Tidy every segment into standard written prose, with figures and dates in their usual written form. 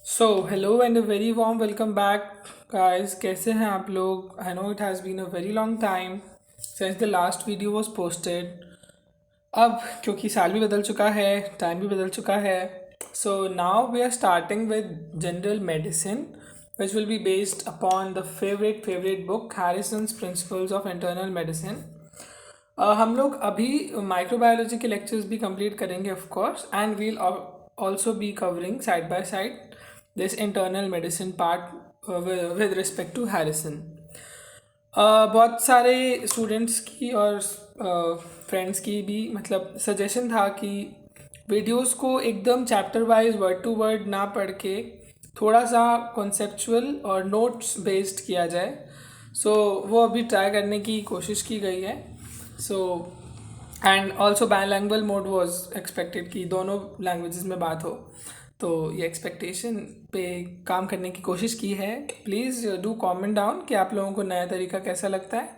Hello and a very warm welcome back, guys. कैसे हैं आप लोग? I know it has been a very long time since the last video was posted. अब क्योंकि साल भी बदल चुका है, टाइम भी बदल चुका है, so now we are starting with general medicine, which will be based upon the favorite book, Harrison's Principles of Internal Medicine. हम लोग अभी माइक्रोबायोलॉजी के लेक्चर्स भी कंप्लीट करेंगे of course, and we'll also be covering side by side this internal medicine part with respect to Harrison. बहुत सारे students की और फ्रेंड्स की भी मतलब सजेशन था कि वीडियोस को एकदम chapter wise word to word ना पढ़ के थोड़ा सा कॉन्सेप्चुअल और नोट्स बेस्ड किया जाए. वो अभी ट्राई करने की कोशिश की गई है. So and also bilingual mode was expected कि दोनों लैंग्वेजेस में बात हो. तो ये एक्सपेक्टेशन पे काम करने की कोशिश की है. प्लीज़ डू कमेंट डाउन कि आप लोगों को नया तरीका कैसा लगता है.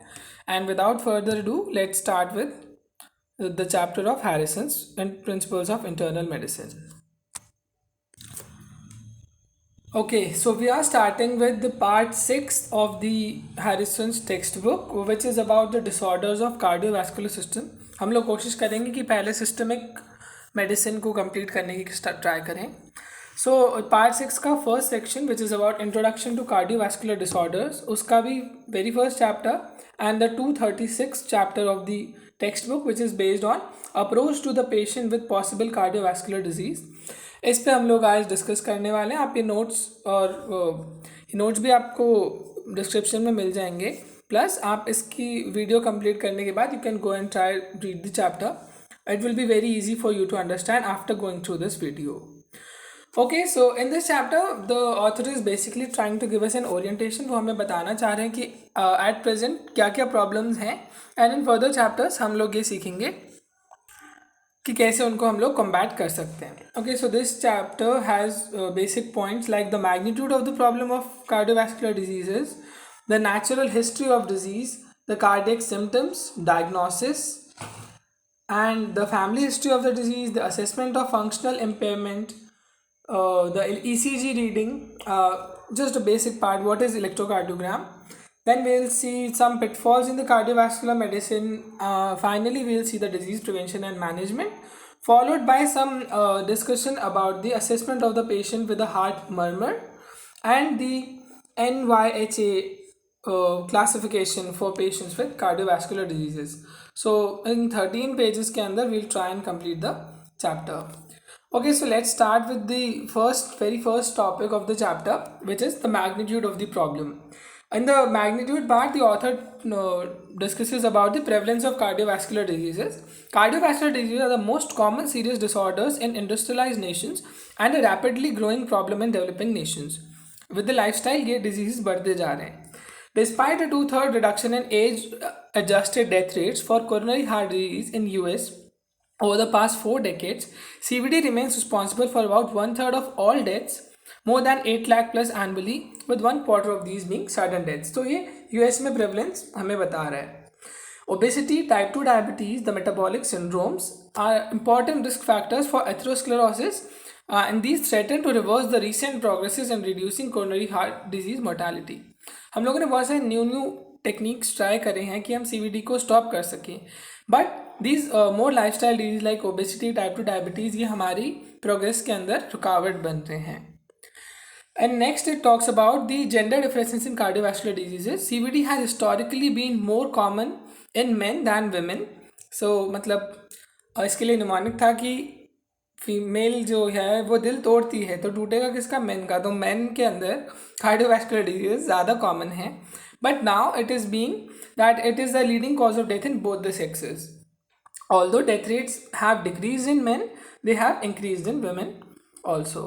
And without further do let's start with the chapter of Harrison's and principles of internal medicine. Okay, so we are starting with the part 6 of the Harrison's textbook, which is about the disorders of cardiovascular system. हम लोग कोशिश करेंगे कि पहले systemic medicine को complete करने की try करें. सो पार्ट 6 का first section which is about introduction to cardiovascular disorders, उसका भी very first chapter and the 236 chapter of the textbook which is based on approach to the patient with possible cardiovascular disease. इस पे हम लोग आज discuss करने वाले हैं. आप ये नोट्स और नोट्स भी आपको डिस्क्रिप्शन में मिल जाएंगे. प्लस आप इसकी वीडियो कंप्लीट करने के बाद you can go and try read the chapter. It will be very easy for you to understand after going through this video. Okay, so in this chapter the author is basically trying to give us an orientation. वो हमें बताना चाह रहे हैं कि at present क्या क्या problems हैं, एंड इन फर्दर चैप्टर्स हम लोग ये सीखेंगे कि कैसे उनको हम लोग कम्बैट कर सकते हैं. Okay, so this chapter has basic points like the magnitude of the problem of cardiovascular diseases, the natural history of disease, the cardiac symptoms, diagnosis and the family history of the disease, the assessment of functional impairment, the ECG reading, just a basic part, what is electrocardiogram. Then we'll see some pitfalls in the cardiovascular medicine. Finally, we'll see the disease prevention and management, followed by some discussion about the assessment of the patient with a heart murmur and the NYHA classification for patients with cardiovascular diseases. So in 13 pages के अंदर we'll try and complete the chapter. Okay, so let's start with the very first topic of the chapter, which is the magnitude of the problem. In the magnitude part, the author discusses about the prevalence of cardiovascular diseases. Cardiovascular diseases are the most common serious disorders in industrialized nations and a rapidly growing problem in developing nations. With the lifestyle, ये diseases बढ़ते जा रहे हैं. Despite a two-third reduction in age-adjusted death rates for coronary heart disease in US over the past 4 decades, CVD remains responsible for about one-third of all deaths, more than 8 lakh plus annually, with 1/4 of these being sudden deaths. तो ये US में prevalence हमें बता रहा है. Obesity, type 2 diabetes, the metabolic syndromes are important risk factors for atherosclerosis, and these threaten to reverse the recent progresses in reducing coronary heart disease mortality. हम लोगों ने बहुत सारे न्यू टेक्निक्स ट्राई करे हैं कि हम CVD को स्टॉप कर सकें, but these more lifestyle disease like obesity, type 2 diabetes, ये हमारी प्रोग्रेस के अंदर रुकावट बन रहे हैं. And next it talks about the gender differences in cardiovascular diseases. CVD has historically been more common in men than women. मतलब इसके लिए निमानिक था कि फीमेल जो है वो दिल तोड़ती है तो टूटेगा किसका? मेन का. तो मेन के अंदर कार्डियोवैस्कुलर डिजीज ज़्यादा कॉमन है, but now it is being that it is the leading cause of death in both the sexes. Although death rates have decreased in men, they have increased in women also.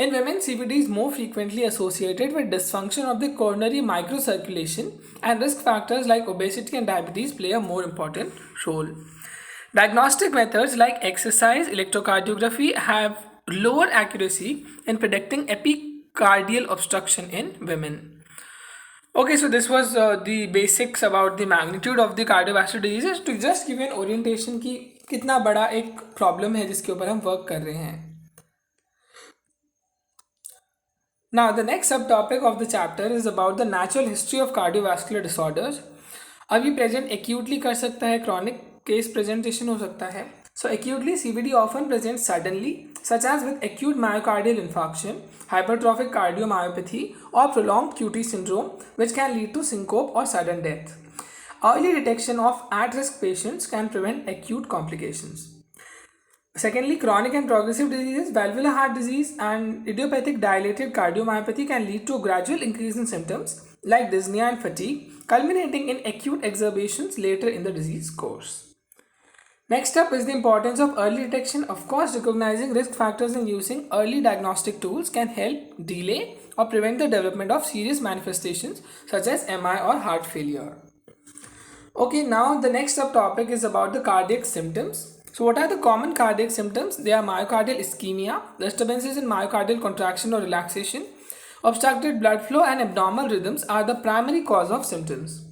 In women, CVD is more frequently associated with dysfunction of the coronary microcirculation, and risk factors like obesity and diabetes play a more important role. Diagnostic methods like exercise electrocardiography have lower accuracy in predicting epicardial obstruction in women. Okay, so this was the basics about the magnitude of the cardiovascular diseases, to just give you an orientation कि कितना बड़ा एक problem है जिसके ऊपर हम work कर रहे हैं. Now, the next subtopic of the chapter is about the natural history of cardiovascular disorders. अभी प्रेजेंट एक्यूटली कर सकता है, क्रॉनिक केस प्रेजेंटेशन हो सकता है. So acutely CVD often presents suddenly, such as with acute myocardial infarction, hypertrophic cardiomyopathy, or prolonged QT syndrome, which can lead to syncope or sudden death. Early detection of at-risk patients can prevent acute complications. Secondly, chronic and progressive diseases, valvular heart disease and idiopathic dilated cardiomyopathy can lead to a gradual increase in symptoms like dyspnea and fatigue, culminating in acute exacerbations later in the disease course. Next up is the importance of early detection. Of course, recognizing risk factors and using early diagnostic tools can help delay or prevent the development of serious manifestations such as MI or heart failure. Okay, now the next subtopic is about the cardiac symptoms. So what are the common cardiac symptoms? They are myocardial ischemia, disturbances in myocardial contraction or relaxation, obstructed blood flow and abnormal rhythms are the primary cause of symptoms.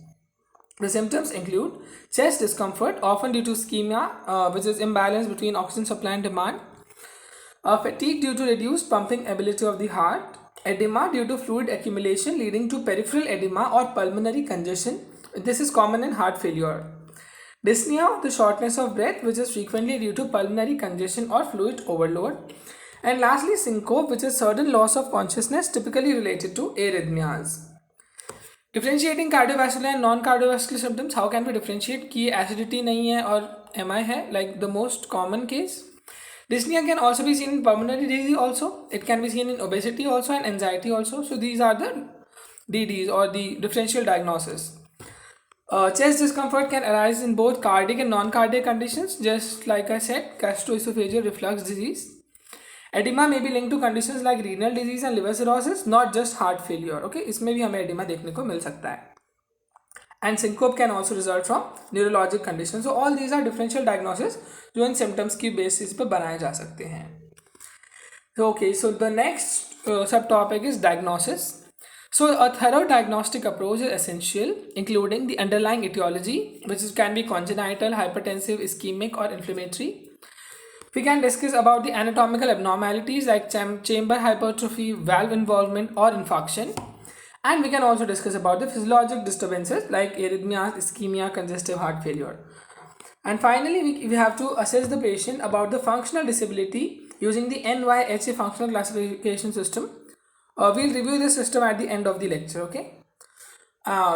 The symptoms include chest discomfort, often due to ischemia, which is imbalance between oxygen supply and demand, fatigue due to reduced pumping ability of the heart, edema due to fluid accumulation leading to peripheral edema or pulmonary congestion. This is common in heart failure. Dyspnea, the shortness of breath, which is frequently due to pulmonary congestion or fluid overload. And lastly, syncope, which is sudden loss of consciousness typically related to arrhythmias. Differentiating cardiovascular and non-cardiovascular symptoms, how can we differentiate कि acidity नहीं है और MI है, like the most common case. Dyspnea can also be seen in pulmonary disease also. It can be seen in obesity also and anxiety also. So these are the DDs or the differential diagnosis. Chest discomfort can arise in both cardiac and non-cardiac conditions, just like I said, gastroesophageal reflux disease. Edema may be linked to conditions like renal disease and liver cirrhosis, not just heart failure. Okay, इसमें भी हमें edema देखने को मिल सकता है. And syncope can also result from neurologic conditions. So all these are differential diagnosis जो इन symptoms की basis पे बनाए जा सकते हैं. Okay, so the next subtopic is diagnosis. So a thorough diagnostic approach is essential, including the underlying etiology, which can be congenital, hypertensive, ischemic, or inflammatory. We can discuss about the anatomical abnormalities like chamber hypertrophy, valve involvement, or infarction. And we can also discuss about the physiologic disturbances like arrhythmias, ischemia, congestive heart failure. And finally, we have to assess the patient about the functional disability using the NYHA functional classification system. We'll review this system at the end of the lecture. Okay.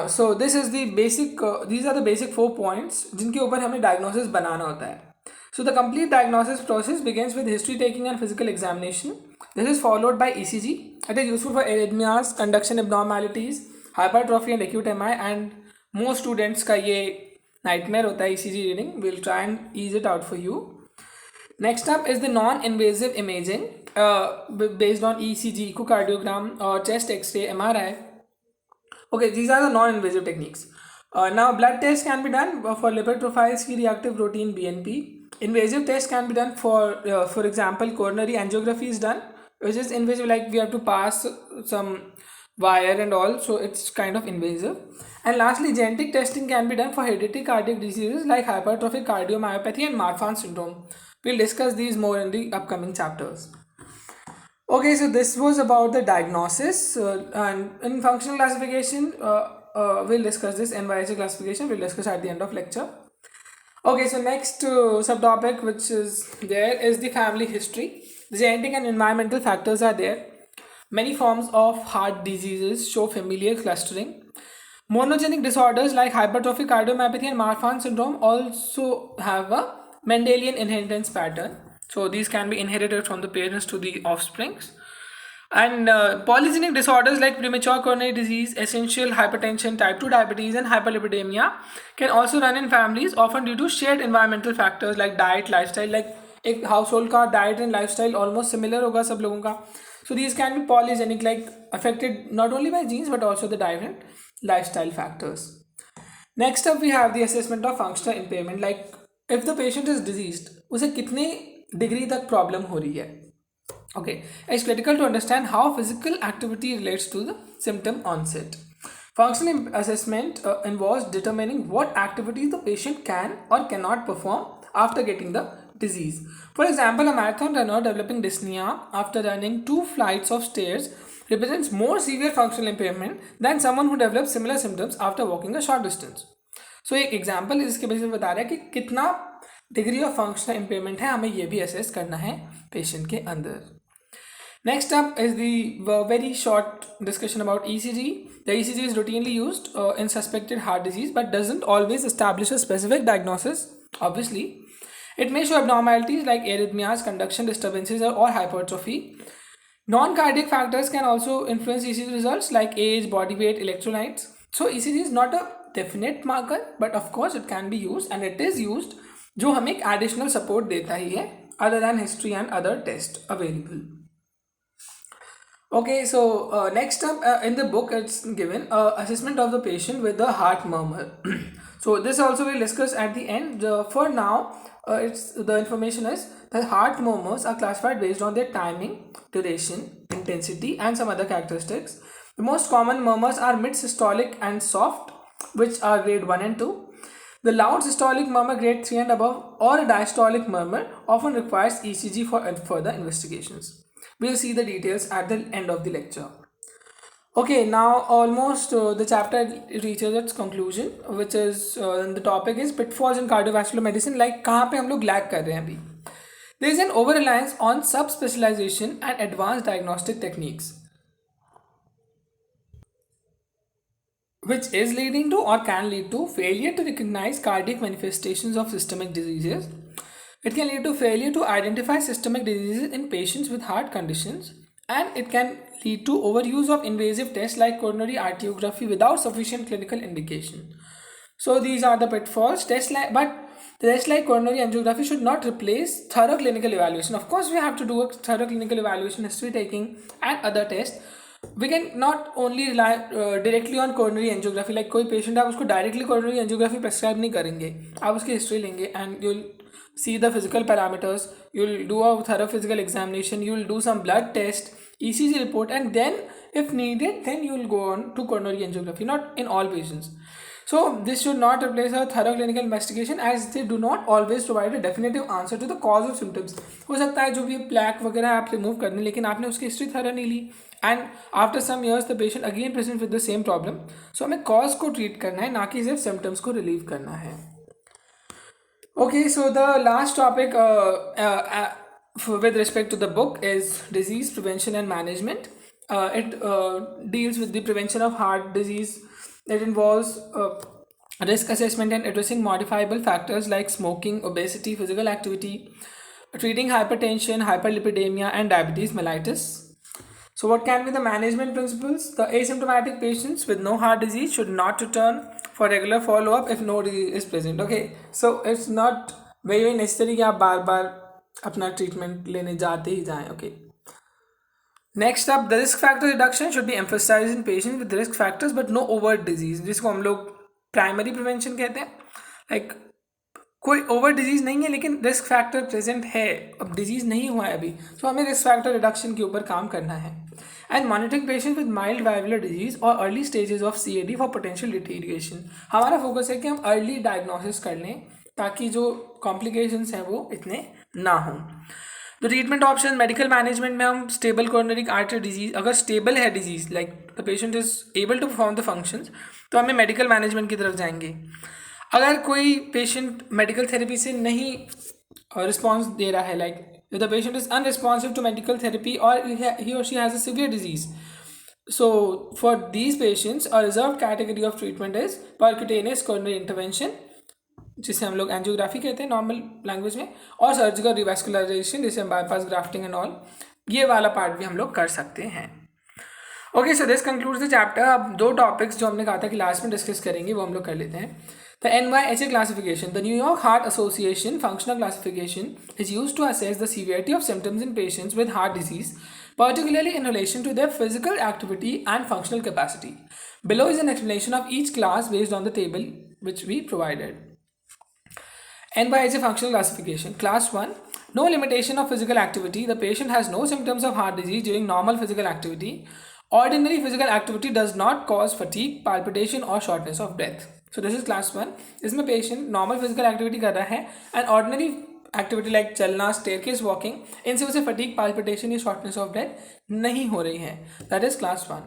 So this is the basic. These are the basic 4 points जिनके ऊपर हमें diagnosis बनाना होता है. So the complete diagnosis process begins with history taking and physical examination. This is followed by ECG. It is useful for arrhythmias, conduction abnormalities, hypertrophy and acute MI. And most students का ये nightmare होता है ECG reading. We'll try and ease it out for you. Next up is the non-invasive imaging based on ECG, echocardiogram, or chest X-ray, MRI. Okay, these are the non-invasive techniques. Now, blood tests can be done for lipid profiles, key reactive protein, BNP. Invasive tests can be done for example, coronary angiography is done, which is invasive, like we have to pass some wire and all, so it's kind of invasive. And lastly, genetic testing can be done for hereditary cardiac diseases like hypertrophic cardiomyopathy and Marfan syndrome. We'll discuss these more in the upcoming chapters. Okay, so this was about the diagnosis and in functional classification, we'll discuss this NYHA classification. We'll discuss at the end of lecture. Okay, so next subtopic which is there is the family history. The genetic and environmental factors are there. Many forms of heart diseases show familial clustering. Monogenic disorders like hypertrophic cardiomyopathy and Marfan syndrome also have a Mendelian inheritance pattern. So these can be inherited from the parents to the offsprings. And polygenic disorders like premature coronary disease, essential hypertension, type 2 diabetes and hyperlipidemia can also run in families, often due to shared environmental factors like diet, lifestyle. Like एक household का diet and lifestyle almost similar होगा सब लोगों का. So these can be polygenic, like affected not only by genes but also the diet and lifestyle factors. Next up, we have the assessment of functional impairment. Like if the patient is diseased, उसे कितने degree तक problem हो रही है. Okay, it's critical to understand how physical activity relates to the symptom onset. Functional assessment involves determining what activities the patient can or cannot perform after getting the disease. For example, a marathon runner developing dyspnea after running 2 flights of stairs represents more severe functional impairment than someone who develops similar symptoms after walking a short distance. So एक example इसके basis पे बता रहा है कि कितना degree of functional impairment है, हमें ये भी असेस करना है पेशेंट के अंदर. Next up is the very short discussion about ECG. The ECG is routinely used in suspected heart disease but doesn't always establish a specific diagnosis. Obviously, it may show abnormalities like arrhythmias, conduction disturbances, or hypertrophy. Non-cardiac factors can also influence ECG results like age, body weight, electrolytes. So ECG is not a definite marker, but of course it can be used and it is used जो हमें एक additional support देता ही है other than history and other tests available. Okay, so next up in the book it's given assessment of the patient with the heart murmur. So this also we'll discuss at the end. For now, the information is that heart murmurs are classified based on their timing, duration, intensity, and some other characteristics. The most common murmurs are mid-systolic and soft, which are grade 1 and 2. The loud systolic murmur grade 3 and above, or a diastolic murmur often requires ECG for further investigations. We'll see the details at the end of the lecture. Okay, now almost the chapter reaches its conclusion, which is the topic is pitfalls in cardiovascular medicine. Like कहाँ पे हम लोग lag कर रहे हैं अभी. There is an over reliance on subspecialization and advanced diagnostic techniques, which is leading to or can lead to failure to recognize cardiac manifestations of systemic diseases. It can lead to failure to identify systemic diseases in patients with heart conditions, and it can lead to overuse of invasive tests like coronary arteriography without sufficient clinical indication. So these are the pitfalls. But tests like coronary angiography should not replace thorough clinical evaluation. Of course, we have to do a thorough clinical evaluation, history taking, and other tests. We can not only rely directly on coronary angiography. Like कोई patient आप उसको directly coronary angiography prescribe नहीं करेंगे, आप उसकी history लेंगे and you'll see the physical parameters, you'll do a thorough physical examination, you'll do some blood test, ECG report, and then if needed then you'll go on to coronary angiography. Not in all patients. So this should not replace a thorough clinical investigation as they do not always provide a definitive answer to the cause of symptoms. हो सकता है जो भी plaque वगैरह आप remove करने, लेकिन आपने उसकी history thorough नहीं ली and after some years the patient again presents with the same problem. So हमें cause को treat करना है, ना कि सिर्फ symptoms को relieve करना है. Okay, so the last topic with respect to the book is disease prevention and management. It deals with the prevention of heart disease. It involves risk assessment and addressing modifiable factors like smoking, obesity, physical activity, treating hypertension, hyperlipidemia, and diabetes mellitus. So what can be the management principles? The asymptomatic patients with no heart disease should not return for regular follow-up if no disease is present. Okay, so it's not very necessary कि आप बार बार अपना treatment लेने जाते ही जाएं. Okay. Next up, the risk factor reduction should be emphasized in patients with risk factors but no overt disease, जिसको हम लोग primary prevention कहते हैं. Like कोई ओवर डिजीज नहीं है लेकिन रिस्क फैक्टर प्रेजेंट है, अब डिजीज नहीं हुआ है अभी, तो हमें रिस्क फैक्टर रिडक्शन के ऊपर काम करना है. And monitoring patient with mild valvular disease और early stages of CAD for potential deterioration. हमारा फोकस है कि हम अर्ली डायग्नोसिस कर लें ताकि जो कॉम्प्लिकेशंस हैं वो इतने ना हों. The treatment option medical management में हम स्टेबल कोरोनरी आर्टरी डिजीज, अगर स्टेबल है disease like the patient is able to perform the functions, तो हमें मेडिकल मैनेजमेंट की तरफ जाएंगे. अगर कोई पेशेंट मेडिकल थेरेपी से नहीं रिस्पॉन्स दे रहा है, like the patient is unresponsive to medical therapy और ही और she has a severe disease, so for these patients a reserve category of treatment is percutaneous coronary intervention, जिसे हम लोग एंजियोग्राफी कहते हैं नॉर्मल लैंग्वेज में, और सर्जिकल रिवैस्कुलराइजेशन जिसे हम बाईपास ग्राफ्टिंग एंड ऑल, ये वाला पार्ट भी हम लोग कर सकते हैं. Okay, so this concludes the chapter. अब दो टॉपिक्स जो हमने कहा था कि लास्ट में डिस्कस करेंगे वो हम लोग कर लेते हैं. The NYHA classification, the New York Heart Association functional classification, is used to assess the severity of symptoms in patients with heart disease, particularly in relation to their physical activity and functional capacity. Below is an explanation of each class based on the table which we provided. NYHA functional classification. Class 1. No limitation of physical activity. The patient has no symptoms of heart disease during normal physical activity. Ordinary physical activity does not cause fatigue, palpitation or shortness of breath. So this is class 1. इसमें patient normal physical activity कर रहा है and ordinary activity like चलना, staircase walking, इनसे उसे fatigue, palpitation या shortness of breath नहीं हो रही है. That is class 1.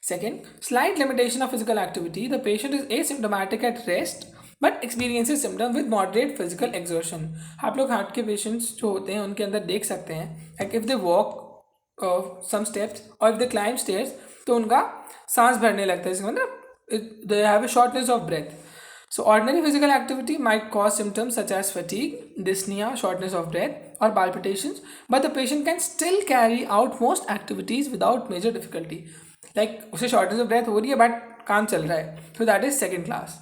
Second, slight limitation of physical activity. The patient is asymptomatic at rest but experiences symptom with moderate physical exertion. आप लोग हार्ट के पेशेंट्स जो होते हैं उनके अंदर देख सकते हैं, like if they walk some steps or if they climb stairs तो उनका सांस भरने लगता है. इसका मतलब they have a shortness of breath. So ordinary physical activity might cause symptoms such as fatigue, dyspnea, shortness of breath or palpitations, but the patient can still carry out most activities without major difficulty. Like उसे shortness of breath हो रही है but काम चल रहा है. So that is second class.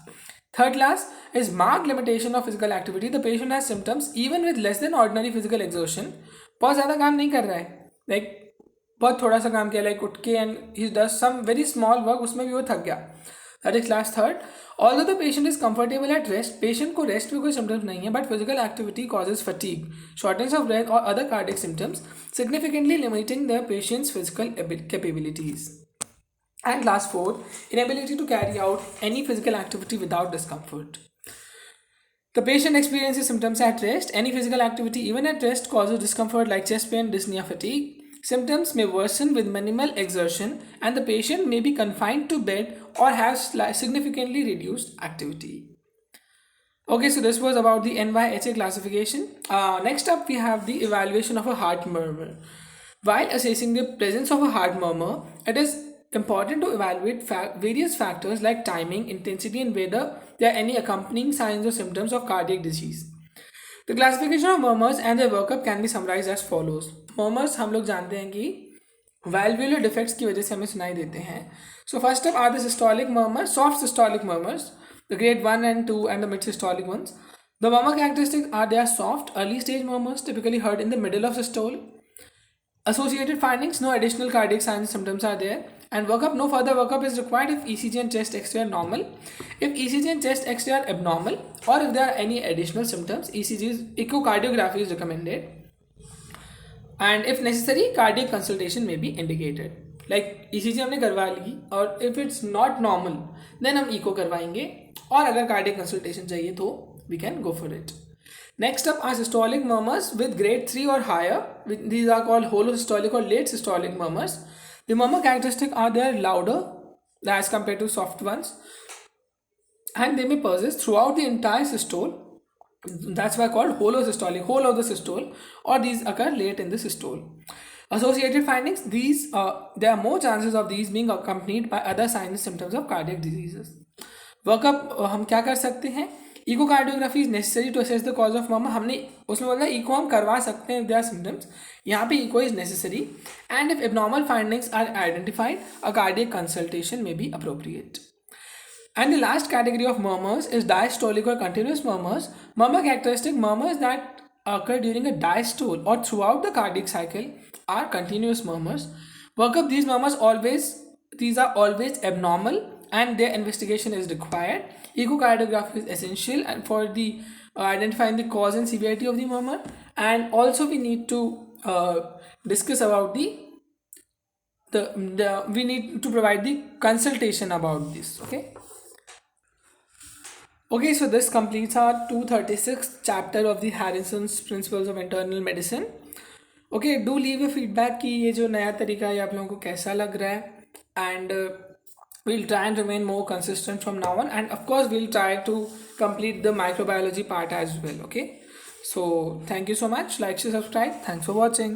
Third class is marked limitation of physical activity. The patient has symptoms even with less than ordinary physical exertion. बहुत ज़्यादा काम नहीं कर रहा है, like बहुत थोड़ा सा काम किया, लाइक उठ के and he does some very small work, उसमें भी वो थक गया. That is class third. Although the patient is comfortable at rest, patient को रेस्ट में कोई सिम्टम्स नहीं है, but physical activity causes fatigue, shortness of breath और other cardiac symptoms, significantly limiting the patient's physical capabilities. And class four, inability to carry out any physical activity without discomfort. The patient experiences symptoms at rest. Any physical activity, even at rest, causes discomfort like chest pain, dyspnea, fatigue. Symptoms may worsen with minimal exertion, and the patient may be confined to bed or have significantly reduced activity. Okay, so this was about the NYHA classification. Next up, we have the evaluation of a heart murmur. While assessing the presence of a heart murmur, it is important to evaluate various factors like timing, intensity, and whether there are any accompanying signs or symptoms of cardiac disease. The classification of murmurs and their workup can be summarized as follows. Murmurs हम लोग जानते हैं कि valvular defects की वजह से हमें सुनाई देते हैं. So first up are the systolic murmurs, soft systolic murmurs, the grade 1 and 2 and the mid systolic ones. The murmur characteristics are they are soft, early stage murmurs typically heard in the middle of systole. Associated findings, no additional cardiac signs and symptoms are there. And workup, no further workup is required if ECG and chest X-ray are normal. If ECG and chest X-ray are abnormal, or if there are any additional symptoms, echocardiography is recommended. And if necessary, cardiac consultation may be indicated. Like ECG हमने करवा ली और if it's not normal, then हम echo करवाएंगे, और अगर cardiac consultation चाहिए तो we can go for it. Next up are systolic murmurs with grade 3 or higher. These are called holosystolic or late systolic murmurs. The murmur characteristics are they are louder as compared to soft ones, and they may persist throughout the entire systole. That's why called holosystolic, whole of the systole, or these occur late in the systole. Associated findings, there are more chances of these being accompanied by other signs and symptoms of cardiac diseases. Workup हम क्या कर सकते हैं? Echocardiography is necessary to assess the cause of murmur. हमने उसमें बोला echo हम करवा सकते हैं if there are symptoms. यहाँ पे echo is necessary, and if abnormal findings are identified, a cardiac consultation may be appropriate. And the last category of murmurs is diastolic or continuous murmurs. Murmur characteristic, murmurs that occur during a diastole or throughout the cardiac cycle are continuous murmurs. Workup, these are always abnormal, and their investigation is required. Echocardiography is essential and for the identifying the cause and severity of the murmur, and also we need to discuss about we need to provide the consultation about this. Okay, so this completes our 236th chapter of the Harrison's Principles of Internal Medicine. Okay, do leave a feedback कि ये जो नया तरीका है आप लोगों को कैसा लग रहा है, and we'll try and remain more consistent from now on, and of course we'll try to complete the microbiology part as well. Okay, so thank you so much. Like, share, subscribe. Thanks for watching.